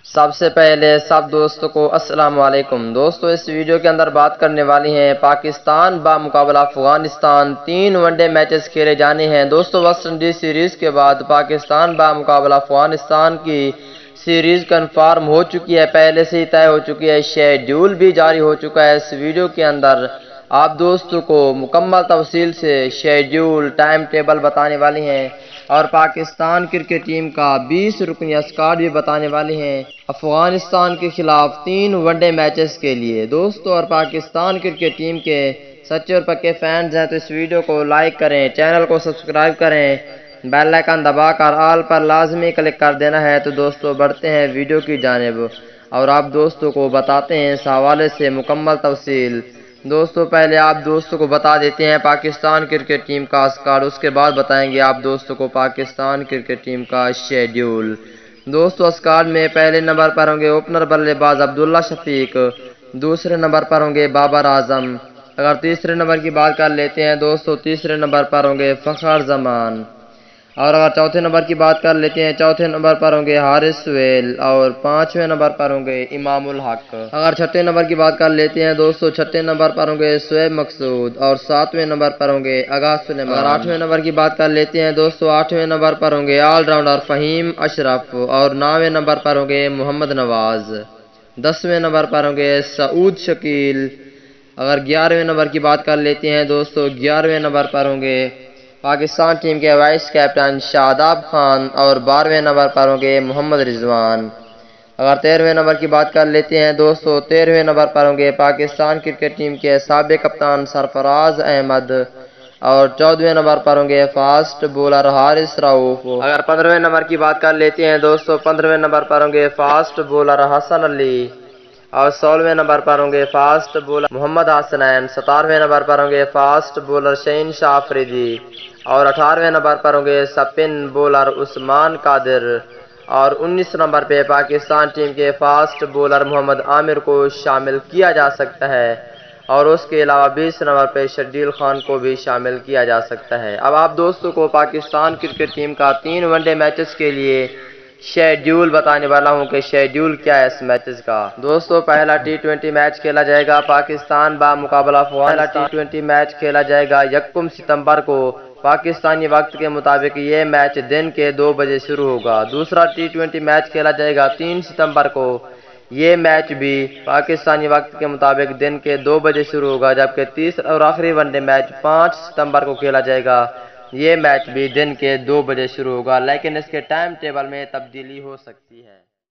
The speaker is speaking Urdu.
سب سے پہلے سب دوستوں کو السلام علیکم۔ دوستو اس ویڈیو کے اندر بات کرنے والی ہیں پاکستان بمقابلہ افغانستان 3 ون ڈے میچز کھیلے جانے ہیں۔ دوستو ویسٹ انڈیز سیریز کے بعد پاکستان بمقابلہ افغانستان کی سیریز کنفرم ہو چکی ہے، پہلے سے ہی طے ہو چکی ہے، شیڈیول بھی جاری ہو چکا ہے۔ اس ویڈیو کے اندر آپ دوستوں کو مکمل تفصیل سے شیڈیول ٹائم ٹیبل بتانے والی ہیں اور پاکستان کرکٹ ٹیم کا 20 رکنی اسکواڈ بھی بتانے والی ہیں افغانستان کے خلاف 3 ون ڈے میچز کے لیے۔ دوستو اور پاکستان کرکٹ ٹیم کے سچے اور پکے فینز ہیں تو اس ویڈیو کو لائک کریں، چینل کو سبسکرائب کریں، بیل آئیکن دبا کر آل پر لازمی کلک کر دینا ہے۔ تو دوستو بڑھتے ہیں ویڈیو کی جانب اور آپ دوستوں کو بتاتے ہیں اس حوالے سے مکمل تفصیل۔ دوستو پہلے آپ دوستوں کو بتا دیتے ہیں پاکستان کرکٹ ٹیم کا اسکواڈ، اس کے بعد بتائیں گے آپ دوستوں کو پاکستان کرکٹ ٹیم کا شیڈیول۔ دوستو اسکواڈ میں پہلے نمبر پر ہوں گے اوپنر بلے باز عبداللہ شفیق، دوسرے نمبر پر ہوں گے بابر اعظم۔ اگر تیسرے نمبر کی بات کر لیتے ہیں دوستو، تیسرے نمبر پر ہوں گے فخر زمان، اور اگر چوتھے نمبر کی بات کر لیتے ہیں چوتھے نمبر پر ہوں گے حارث سہیل، اور پانچویں نمبر پر ہوں گے امام الحق۔ اگر چھٹے نمبر کی بات کر لیتے ہیں دوستو، چھٹے نمبر پر ہوں گے شعیب مقصود، اور ساتویں نمبر پر ہوں گے آغا سلیمان۔ اگر آٹھویں نمبر کی بات کر لیتے ہیں دوستو، آٹھویں نمبر پر ہوں گے آل راؤنڈر فہیم اشرف، اور نویں نمبر پر ہوں گے محمد نواز، 10ویں نمبر پر ہوں گے سعود شکیل۔ اگر 11ویں نمبر کی بات کر لیتے ہیں دوستو، 11ویں نمبر پر ہوں گے پاکستان ٹیم کے وائس کیپٹن شاداب خان، اور 12ویں نمبر پر ہوں گے محمد رضوان۔ اگر 13ویں نمبر کی بات کر لیتے ہیں دوستو، 13ویں نمبر پر ہوں گے پاکستان کرکٹ ٹیم کے سابق کپتان سرفراز احمد، اور 14ویں نمبر پر ہوں گے فاسٹ بولر حارث رؤف۔ اگر 15ویں نمبر کی بات کر لیتے ہیں دوستو، 15ویں نمبر پر ہوں گے فاسٹ بولر حسن علی، اور 16ویں نمبر پر ہوں گے فاسٹ بولر محمد حسنین، 17ویں نمبر پر ہوں گے فاسٹ بولر شہین شاہ افریدی، اور 18ویں نمبر پر ہوں گے سپن بولر عثمان قادر، اور 19 نمبر پہ پاکستان ٹیم کے فاسٹ بولر محمد عامر کو شامل کیا جا سکتا ہے، اور اس کے علاوہ 20 نمبر پہ شرجیل خان کو بھی شامل کیا جا سکتا ہے۔ اب آپ دوستوں کو پاکستان کرکٹ ٹیم کا 3 ون ڈے میچز کے لیے شیڈیول بتانے والا ہوں کہ شیڈیول کیا ہے اس میچز کا۔ دوستو پہلا T20 میچ کھیلا جائے گا پاکستان بمقابلہ افغانستان۔ پہلا T20 میچ کھیلا جائے گا 1 ستمبر کو پاکستانی وقت کے مطابق، یہ میچ دن کے 2 بجے شروع ہوگا۔ دوسرا T20 میچ کھیلا جائے گا 3 ستمبر کو، یہ میچ بھی پاکستانی وقت کے مطابق دن کے 2 بجے شروع ہوگا، جبکہ تیسرا اور آخری ون ڈے میچ 5 ستمبر کو کھیلا جائے گا، یہ میچ بھی دن کے 2 بجے شروع ہوگا، لیکن اس کے ٹائم ٹیبل میں تبدیلی ہو سکتی ہے۔